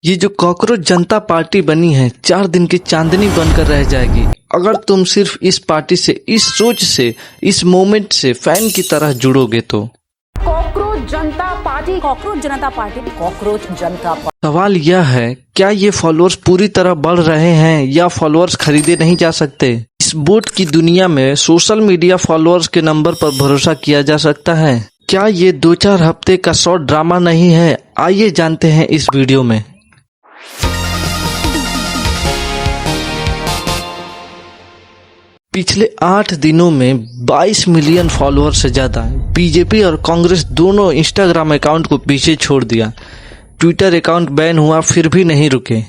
ये जो cockroach Janata party बनी है 4 दिन की चांदनी बनकर रह जाएगी अगर तुम सिर्फ इस पार्टी से, इस सोच से, इस मोमेंट से फैन की तरह जुड़ोगे तो। Cockroach Janata party, cockroach Janata party, cockroach Janata party. सवाल यह है, क्या ये फॉलोअर्स पूरी तरह बढ़ रहे हैं या फॉलोअर्स खरीदे नहीं जा सकते? इस वोट की दुनिया में सोशल मीडिया फॉलोअर्स के नंबर पर भरोसा किया जा सकता है? क्या ये 2-4 हफ्ते का शॉर्ट ड्रामा नहीं है? आइए जानते हैं इस वीडियो में। पिछले 8 दिनों में 22 मिलियन फॉलोअर से ज्यादा बीजेपी और कांग्रेस दोनों इंस्टाग्राम अकाउंट को पीछे छोड़ दिया। ट्विटर अकाउंट बैन हुआ फिर भी नहीं रुके।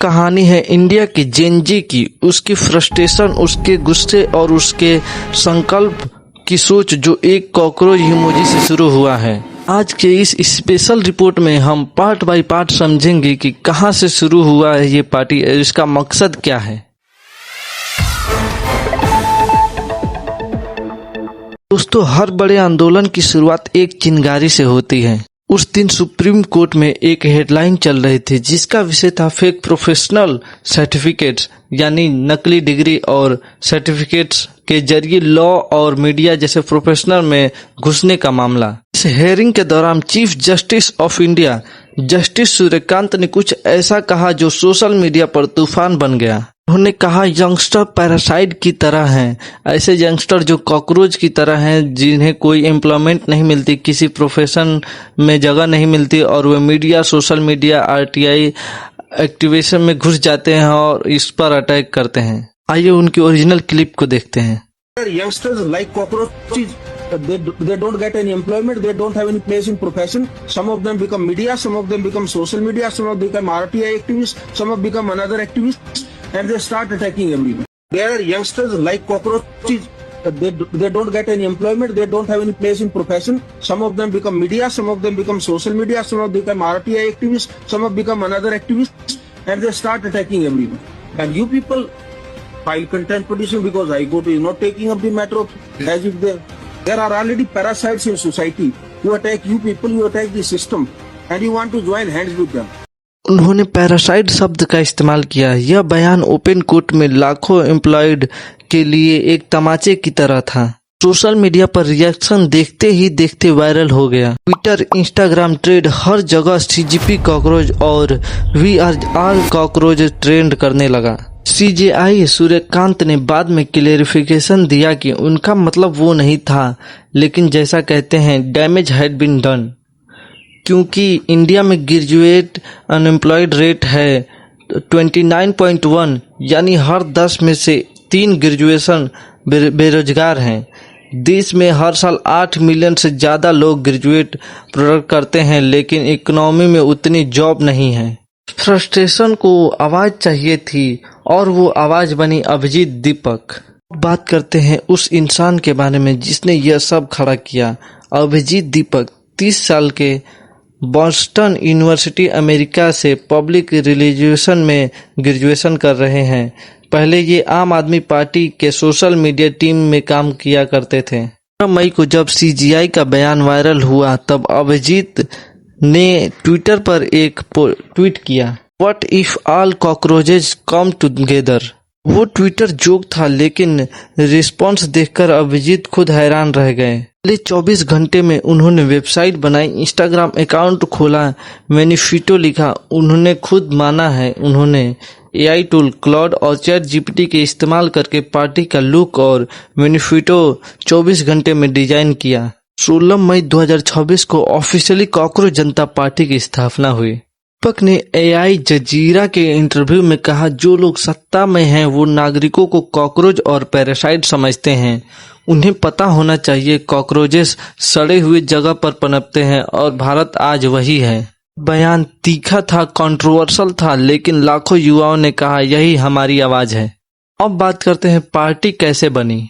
कहानी है इंडिया की जेन जी की, उसकी फ्रस्ट्रेशन, उसके गुस्से और उसके संकल्प की सोच जो एक कॉकरोच इमोजी से शुरू हुआ है। आज के इस स्पेशल रिपोर्ट में हम पार्ट बाय पार्ट समझेंगे कि कहां से शुरू हुआ है ये पार्टी और इसका मकसद क्या है। दोस्तों, हर बड़े आंदोलन की शुरुआत एक चिंगारी से होती है। उस दिन सुप्रीम कोर्ट में एक हेडलाइन चल रही थी जिसका विषय था फेक प्रोफेशनल सर्टिफिकेट्स, यानी नकली डिग्री और सर्टिफिकेट्स के जरिए लॉ और मीडिया जैसे प्रोफेशनल में घुसने का मामला। इस हेयरिंग के दौरान chief justice of India justice Suryakant ने कुछ ऐसा कहा जो सोशल मीडिया पर तूफान बन गया। उन्होंने कहा, यंगस्टर पैरासाइट की तरह हैं। ऐसे यंगस्टर जो कॉकरोच की तरह हैं, जिन्हें कोई एम्प्लॉयमेंट नहीं मिलती, किसी प्रोफेशन में जगह नहीं मिलती और वे media, social media, RTI activation में घुस जाते हैं और इस पर अटैक करते हैं। आइए उनकी ओरिजिनल क्लिप को देखते हैं। Youngsters like cockroaches, they don't get any employment, they don't have any place in profession. Some of them become media, some of them become social media, some of them become RTI activists, some of them become another activists, and they start attacking everyone. There are youngsters like cockroaches, they don't get any employment, they don't have any place in profession. Some of them become media, some of them become social media, some of them become RTI activists, some of them become another activists, and they start attacking everyone. And you people file content petition because High Court is not taking up the matter of, as if there are already parasites in society who attack you people, you attack the system, and you want to join hands with them. उन्होंने parasite शब्द का इस्तेमाल किया। यह बयान open court में लाखों employed के लिए एक तमाचे की तरह था। सोशल मीडिया पर रिएक्शन देखते ही देखते वायरल हो गया। ट्विटर, इंस्टाग्राम ट्रेंड, हर जगह सीजीपी कॉकरोच और we are all cockroach trend करने लगा। सीजेआई सूर्यकांत ने बाद में क्लेरिफिकेशन दिया कि उनका मतलब वो नहीं था, लेकिन जैसा कहते हैं डैमेज हैड बीन डन। क्योंकि इंडिया में ग्रेजुएट अनएम्प्लॉयड रेट है 29.1, यानी हर 10 में से 3 ग्रेजुएशन बेरोजगार हैं। देश में हर साल 8 मिलियन से ज़्यादा लोग ग्रेजुएट प्रोडक्ट करते हैं, लेकिन इकोनॉमी में उतनी जॉब नहीं है। फ्रस्ट्रेशन को आवाज़ चाहिए थी और वो आवाज़ बनी अभिजीत दीपक। बात करते हैं उस इंसान के बारे में जिसने यह सब खड़ा किया। अभिजीत दीपक 30 साल के, बॉस्टन यूनिवर्सिटी अमेरिका से पब्लिक रिलेशन में ग्रेजुएशन कर रहे हैं। पहले ये आम आदमी पार्टी के सोशल मीडिया टीम में काम किया करते थे। 15 मई को जब सीजीआई का बयान वायरल हुआ तब अभिजीत ने ट्विटर पर एक ट्वीट किया, what if all cockroaches come together. वो ट्विटर जोक था, लेकिन रिस्पॉन्स देखकर अभिजीत खुद हैरान रह गए। पहले 24 घंटे में उन्होंने वेबसाइट बनाई, इंस्टाग्राम अकाउंट खोला, मैनिफेस्टो लिखा। उन्होंने खुद माना है उन्होंने एआई टूल क्लाउड और चैट जीपीटी के इस्तेमाल करके पार्टी का लुक और मैनिफेस्टो 24 घंटे में डिजाइन किया। 16 मई 2026 को ऑफिशियली कॉकरोच जनता पार्टी की स्थापना हुई। दीपक ने एआई जजीरा के इंटरव्यू में कहा, जो लोग सत्ता में हैं वो नागरिकों को कॉकरोच और पैरासाइट समझते हैं। उन्हें पता होना चाहिए कॉकरोचेस सड़े हुए जगह पर पनपते हैं और भारत आज वही है। बयान तीखा था, कंट्रोवर्शियल था, लेकिन लाखों युवाओं ने कहा यही हमारी आवाज है। अब बात करते हैं पार्टी कैसे बनी।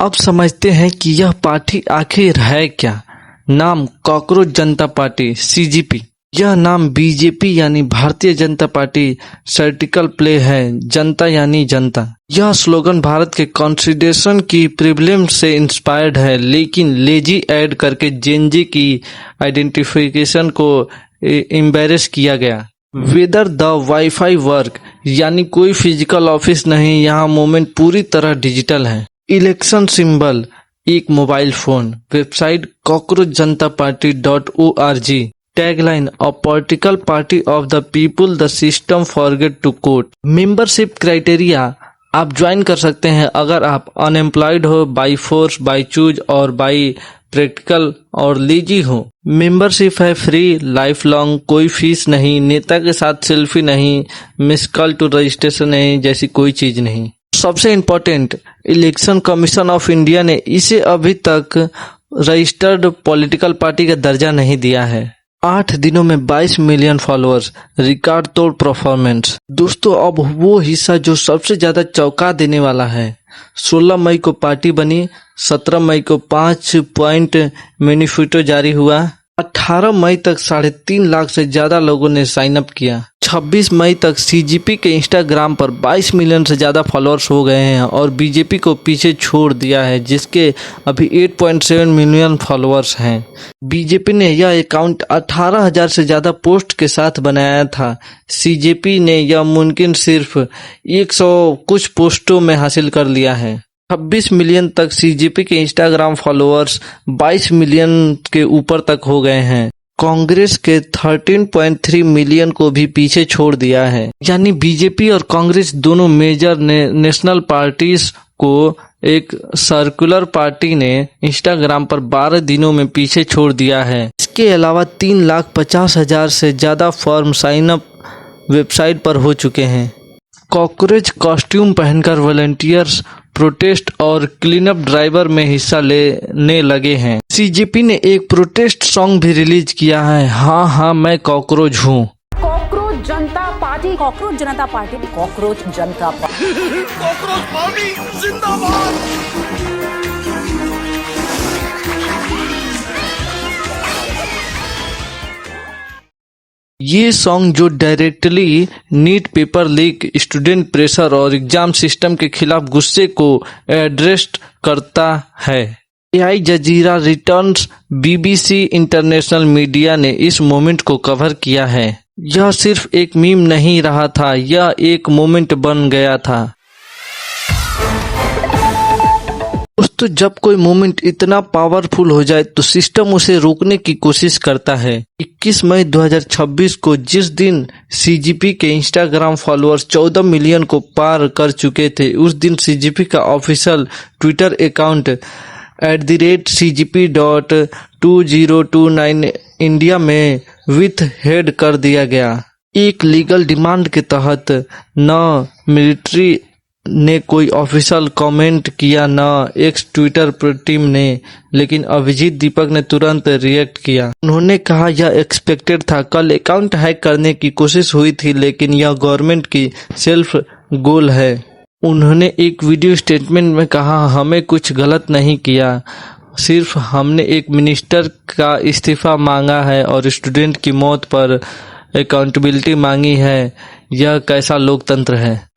अब समझते हैं कि यह पार्टी आखिर है क्या। नाम कॉकरोच जनता पार्टी, सीजीपी। यह नाम बीजेपी यानी भारतीय जनता पार्टी सर्टिकल प्ले है, जनता यानी जनता। यह स्लोगन भारत के कॉन्स्टिट्यूशन की प्रिविलेज से इंस्पायर्ड है, लेकिन लेजी ऐड करके जेनजी की आइडेंटिफिकेशन को एम्बेरस किया गया। वेदर द वाईफाई वर्क यानी कोई फिजिकल ऑफिस नहीं, यहाँ मूवमेंट पूरी तरह डिजिटल है। इलेक्शन सिंबल एक mobile phone. Website cockroachjnataparty.org। Tagline a political party of the people, the system forget to quote. Membership criteria आप ज्वाइन कर सकते हैं अगर आप अनएम्प्लॉयड हो, बाई फोर्स, बाई चूज और बाई प्रैक्टिकल और लीजी हो। मेंबरशिप है फ्री, लाइफ लॉन्ग, कोई फीस नहीं, नेता के साथ सेल्फी नहीं, मिस कॉल टू रजिस्ट्रेशन नहीं, जैसी कोई चीज नहीं। सबसे important, election commission of India ने इसे अभी तक रजिस्टर्ड पॉलिटिकल पार्टी का दर्जा नहीं दिया है। 8 दिनों में 22 मिलियन फॉलोअर्स, रिकॉर्ड तोड़ परफॉर्मेंस। दोस्तों, अब वो हिस्सा जो सबसे ज्यादा चौंका देने वाला है। 16 मई को पार्टी बनी, 17 मई को 5 पॉइंट मैनिफेस्टो जारी हुआ, 18 मई तक 3.5 लाख से ज्यादा लोगों ने साइन अप किया। 26 मई तक सीजीपी के इंस्टाग्राम पर 22 मिलियन से ज्यादा फॉलोअर्स हो गए हैं और बीजेपी को पीछे छोड़ दिया है, जिसके अभी 8.7 मिलियन फॉलोअर्स हैं। बीजेपी ने यह अकाउंट 18,000 से ज्यादा पोस्ट के साथ बनाया था। सीजेपी ने यह मुमकिन सिर्फ 100 कुछ पोस्टों में हासिल कर लिया है। 26 मिलियन तक सीजेपी के इंस्टाग्राम फॉलोअर्स 22 मिलियन के ऊपर तक हो गए हैं। कांग्रेस के 13.3 मिलियन को भी पीछे छोड़ दिया है। यानी बीजेपी और कांग्रेस दोनों मेजर नेशनल पार्टीज को एक सर्कुलर पार्टी ने इंस्टाग्राम पर 12 दिनों में पीछे छोड़ दिया है। इसके अलावा 3,50,000 से ज्यादा फॉर्म साइन अप वेबसाइट पर हो चुके हैं। कॉकरोच कॉस्ट्यूम पहनकर वॉलंटियर्स प्रोटेस्ट और क्लीन अप ड्राइवर में हिस्सा लेने लगे हैं। सीजेपी ने एक प्रोटेस्ट सॉन्ग भी रिलीज किया है, हाँ हाँ मैं कॉकरोच हूँ। Cockroach Janata party, cockroach Janata party, cockroach Janata party, cockroach party जिंदाबाद। ये सॉन्ग जो directly NEET paper leak, student pressure और एग्जाम सिस्टम के खिलाफ गुस्से को एड्रेस करता है। Al Jazeera Reuters, BBC international media ने इस मोमेंट को कवर किया है। यह सिर्फ एक मीम नहीं रहा था, यह एक मोमेंट बन गया था। दोस्तों, जब कोई मोमेंट इतना पावरफुल हो जाए तो सिस्टम उसे रोकने की कोशिश करता है। 21 मई 2026 को जिस दिन सीजीपी के इंस्टाग्राम फॉलोअर्स 14 मिलियन को पार कर चुके थे, उस दिन सीजीपी का official Twitter account @cgp.2029 India में विथ हेड कर दिया गया। एक लीगल डिमांड के तहत न मिलिट्री ने कोई ऑफिशियल कमेंट किया, न एक्स ट्विटर पर टीम ने, लेकिन अभिजीत दीपक ने तुरंत रिएक्ट किया। उन्होंने कहा यह एक्सपेक्टेड था, कल अकाउंट हैक करने की कोशिश हुई थी, लेकिन यह गवर्नमेंट की सेल्फ गोल है। उन्होंने एक वीडियो स्टेटमेंट में कहा, हमें कुछ गलत नहीं किया, सिर्फ हमने एक मिनिस्टर का इस्तीफा मांगा है और स्टूडेंट की मौत पर अकाउंटेबिलिटी मांगी है। यह कैसा लोकतंत्र है।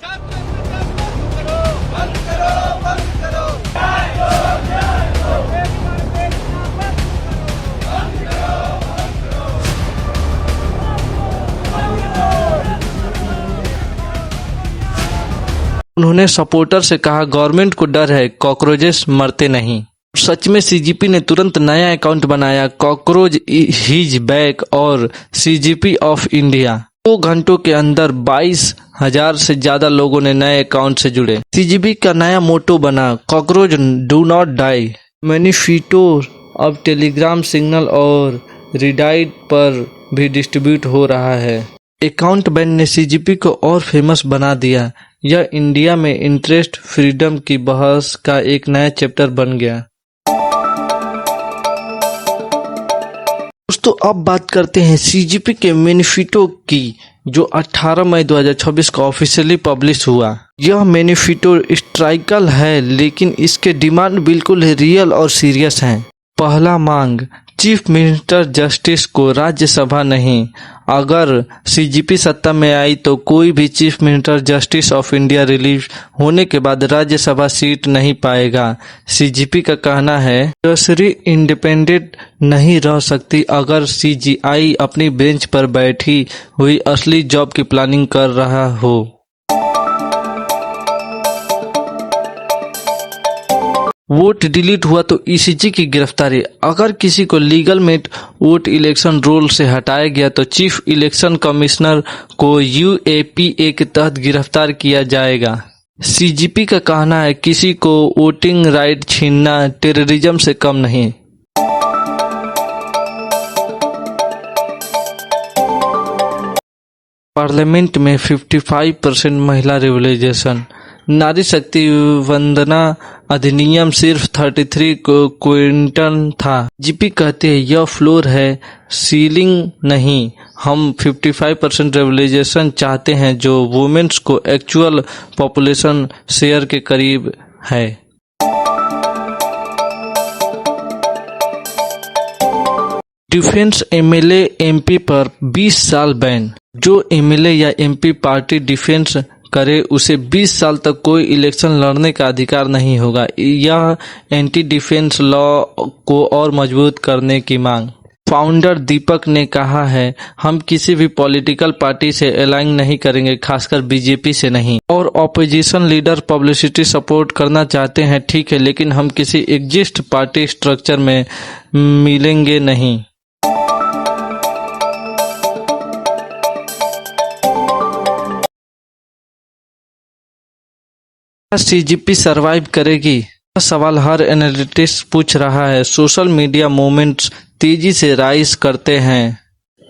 उन्होंने सपोर्टर से कहा, गवर्नमेंट को डर है, कॉकरोचेस मरते नहीं। सच में सीजीपी ने तुरंत नया अकाउंट बनाया, कॉकरोच हिज बैक और सीजीपी ऑफ इंडिया। 2 घंटों के अंदर 22,000 से ज्यादा लोगों ने नए अकाउंट से जुड़े। सीजीपी का नया मोटो बना, cockroach do not die. Manifesto अब टेलीग्राम, सिग्नल और रीडाइट पर भी डिस्ट्रीब्यूट हो रहा है। अकाउंट बैन ने सीजीपी को और फेमस बना दिया। यह इंडिया में इंटरेस्ट फ्रीडम की बहस का एक नया चैप्टर बन गया। दोस्तों, अब बात करते हैं सीजीपी के मैनिफेस्टो की, जो 18 मई 2026 को ऑफिशियली पब्लिश हुआ। यह मैनिफेस्टो स्ट्राइकल है, लेकिन इसके डिमांड बिल्कुल रियल और सीरियस हैं। पहला मांग, चीफ मिनिस्टर जस्टिस को राज्यसभा नहीं, अगर सीजीपी सत्ता में आई तो कोई भी chief minister justice of India relieve होने के बाद राज्यसभा सीट नहीं पाएगा। सीजीपी का कहना है जुडिशरी इंडिपेंडेंट नहीं रह सकती अगर सीजीआई अपनी बेंच पर बैठी हुई असली जॉब की प्लानिंग कर रहा हो। वोट डिलीट हुआ तो ईसीजी की गिरफ्तारी। अगर किसी को लीगल मेट वोट इलेक्शन रोल से हटाया गया तो चीफ इलेक्शन कमिश्नर को यूएपीए के तहत गिरफ्तार किया जाएगा। सीजीपी का कहना है किसी को वोटिंग राइट छीनना टेररिज्म से कम नहीं। पार्लियामेंट में 55% महिला रिप्रेजेंटेशन। नारी शक्ति वंदना अधिनियम सिर्फ 33 क्विंटल था। जीपी कहते हैं यह फ्लोर है, सीलिंग नहीं। हम 55% रिप्रेजेंटेशन चाहते हैं जो वुमेन्स को एक्चुअल पॉपुलेशन शेयर के करीब है। डिफेंस एमएलए एमपी पर 20 साल बैन। जो एमएलए या एमपी पार्टी डिफेंस करे उसे 20 साल तक कोई इलेक्शन लड़ने का अधिकार नहीं होगा। यह एंटी डिफेंस लॉ को और मजबूत करने की मांग। फाउंडर दीपक ने कहा है हम किसी भी पॉलिटिकल पार्टी से अलाइन नहीं करेंगे, खासकर बीजेपी से नहीं। और ऑपोजिशन लीडर पब्लिसिटी सपोर्ट करना चाहते हैं, ठीक है, लेकिन हम किसी एग्जिस्ट पार्टी स्ट्रक्चर में मिलेंगे नहीं। सीजीपी सरवाइव करेगी? यह सवाल हर एनालिस्ट पूछ रहा है। सोशल मीडिया मूवमेंट्स तेजी से राइज करते हैं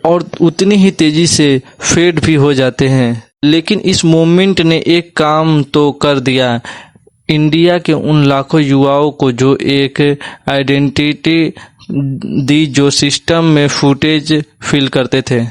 और उतनी ही तेजी से फेड भी हो जाते हैं, लेकिन इस मूवमेंट ने एक काम तो कर दिया, इंडिया के उन लाखों युवाओं को जो एक आइडेंटिटी दी जो सिस्टम में फुटेज फिल करते थे।